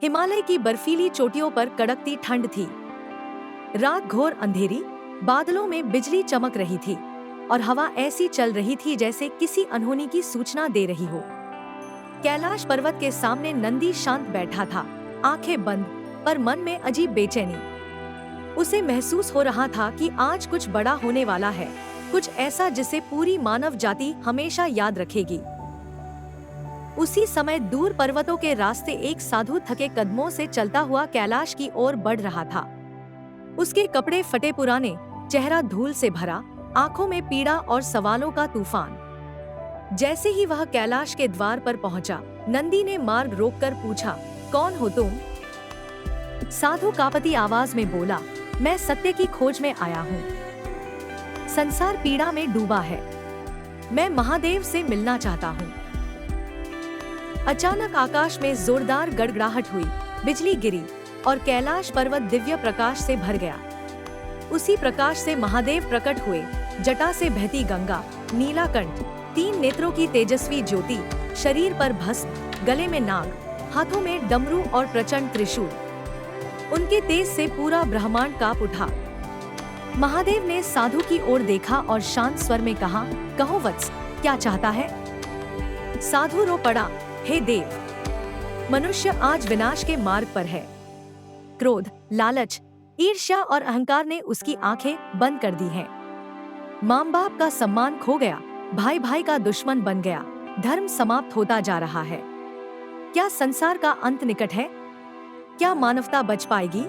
हिमालय की बर्फीली चोटियों पर कड़कती ठंड थी। रात घोर अंधेरी, बादलों में बिजली चमक रही थी और हवा ऐसी चल रही थी जैसे किसी अनहोनी की सूचना दे रही हो। कैलाश पर्वत के सामने नंदी शांत बैठा था, आंखें बंद, पर मन में अजीब बेचैनी। उसे महसूस हो रहा था कि आज कुछ बड़ा होने वाला है, कुछ ऐसा जिसे पूरी मानव जाति हमेशा याद रखेगी। उसी समय दूर पर्वतों के रास्ते एक साधु थके कदमों से चलता हुआ कैलाश की ओर बढ़ रहा था। उसके कपड़े फटे पुराने, चेहरा धूल से भरा, आंखों में पीड़ा और सवालों का तूफान। जैसे ही वह कैलाश के द्वार पर पहुंचा, नंदी ने मार्ग रोककर पूछा, कौन हो तुम? साधु कांपती आवाज में बोला, मैं सत्य की खोज में आया हूँ। संसार पीड़ा में डूबा है, मैं महादेव से मिलना चाहता हूँ। अचानक आकाश में जोरदार गड़गड़ाहट हुई, बिजली गिरी और कैलाश पर्वत दिव्य प्रकाश से भर गया। उसी प्रकाश से महादेव प्रकट हुए, जटा से बहती गंगा, नीलाकंठ, 3 नेत्रों की तेजस्वी ज्योति, शरीर पर भस्म, गले में नाग, हाथों में डमरू और प्रचंड त्रिशूल। उनके तेज से पूरा ब्रह्मांड कांप उठा। महादेव ने साधु की ओर देखा और शांत स्वर में कहा, कहो वत्स, क्या चाहता है? साधु रो पड़ा, हे देव, मनुष्य आज विनाश के मार्ग पर है। क्रोध, लालच, ईर्ष्या और अहंकार ने उसकी आंखें बंद कर दी हैं। माँ बाप का सम्मान खो गया, भाई भाई का दुश्मन बन गया, धर्म समाप्त होता जा रहा है। क्या संसार का अंत निकट है? क्या मानवता बच पाएगी?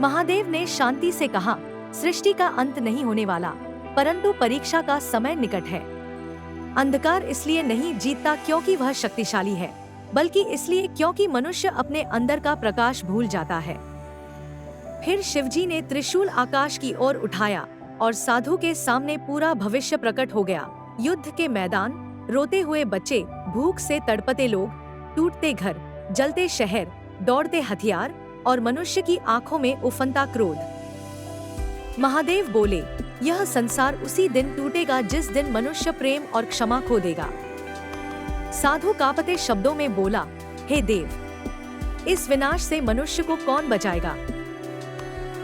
महादेव ने शांति से कहा, सृष्टि का अंत नहीं होने वाला, परंतु परीक्षा का समय निकट है। अंधकार इसलिए नहीं जीतता क्योंकि वह शक्तिशाली है, बल्कि इसलिए क्योंकि मनुष्य अपने अंदर का प्रकाश भूल जाता है। फिर शिवजी ने त्रिशूल आकाश की ओर उठाया और साधु के सामने पूरा भविष्य प्रकट हो गया। युद्ध के मैदान, रोते हुए बच्चे, भूख से तड़पते लोग, टूटते घर, जलते शहर, दौड़ते हथियार और मनुष्य की आंखों में उफनता क्रोध। महादेव बोले, यह संसार उसी दिन टूटेगा जिस दिन मनुष्य प्रेम और क्षमा खो देगा। साधु कांपते शब्दों में बोला, हे देव, इस विनाश से मनुष्य को कौन बचाएगा?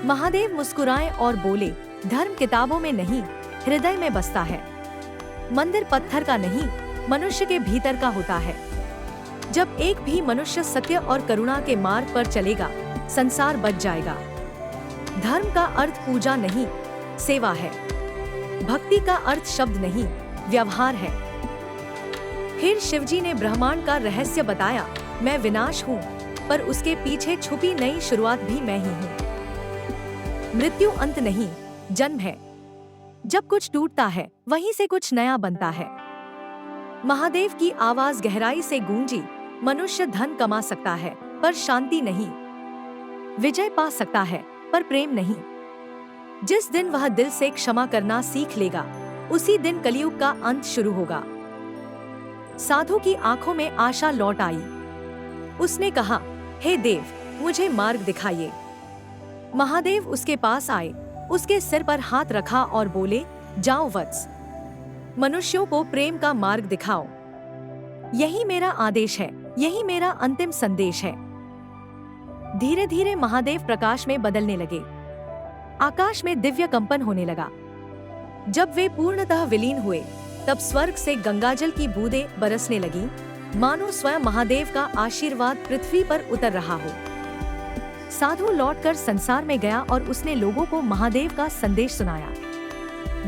महादेव मुस्कुराए और बोले, धर्म किताबों में नहीं, हृदय में बसता है। मंदिर पत्थर का नहीं, मनुष्य के भीतर का होता है। जब एक भी मनुष्य सत्य और करुणा के मार्ग पर चलेगा, संसार बच जाएगा। धर्म का अर्थ पूजा नहीं, सेवा है। भक्ति का अर्थ शब्द नहीं, व्यवहार है। फिर शिवजी ने ब्रह्मांड का रहस्य बताया, मैं विनाश हूँ, पर उसके पीछे छुपी नई शुरुआत भी मैं ही हूँ। मृत्यु अंत नहीं, जन्म है। जब कुछ टूटता है, वहीं से कुछ नया बनता है। महादेव की आवाज गहराई से गूंजी, मनुष्य धन कमा सकता है, पर शांति नहीं। विजय पा सकता है, पर प्रेम नहीं। जिस दिन वह दिल से क्षमा करना सीख लेगा, उसी दिन कलयुग का अंत शुरू होगा। साधु की आंखों में आशा लौट आई। उसने कहा, हे देव, मुझे मार्ग दिखाइए। महादेव उसके पास आए, उसके सिर पर हाथ रखा और बोले, जाओ वत्स, मनुष्यों को प्रेम का मार्ग दिखाओ। यही मेरा आदेश है, यही मेरा अंतिम संदेश है। धीरे धीरे महादेव प्रकाश में बदलने लगे। आकाश में दिव्य कंपन होने लगा। जब वे पूर्णतः विलीन हुए, तब स्वर्ग से गंगाजल की बूंदें बरसने लगी, मानो स्वयं महादेव का आशीर्वाद पृथ्वी पर उतर रहा हो। साधु लौटकर संसार में गया और उसने लोगों को महादेव का संदेश सुनाया।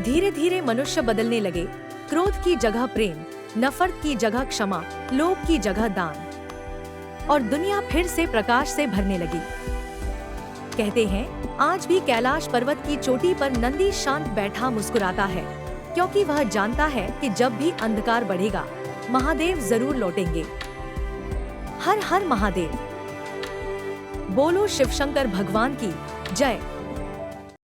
धीरे धीरे मनुष्य बदलने लगे। क्रोध की जगह प्रेम, नफरत की जगह क्षमा, लोभ की जगह दान, और दुनिया फिर से प्रकाश से भरने लगी। कहते हैं, आज भी कैलाश पर्वत की चोटी पर नंदी शांत बैठा मुस्कुराता है, क्योंकि वह जानता है कि जब भी अंधकार बढ़ेगा, महादेव जरूर लौटेंगे। हर हर महादेव। बोलो शिव शंकर भगवान की जय।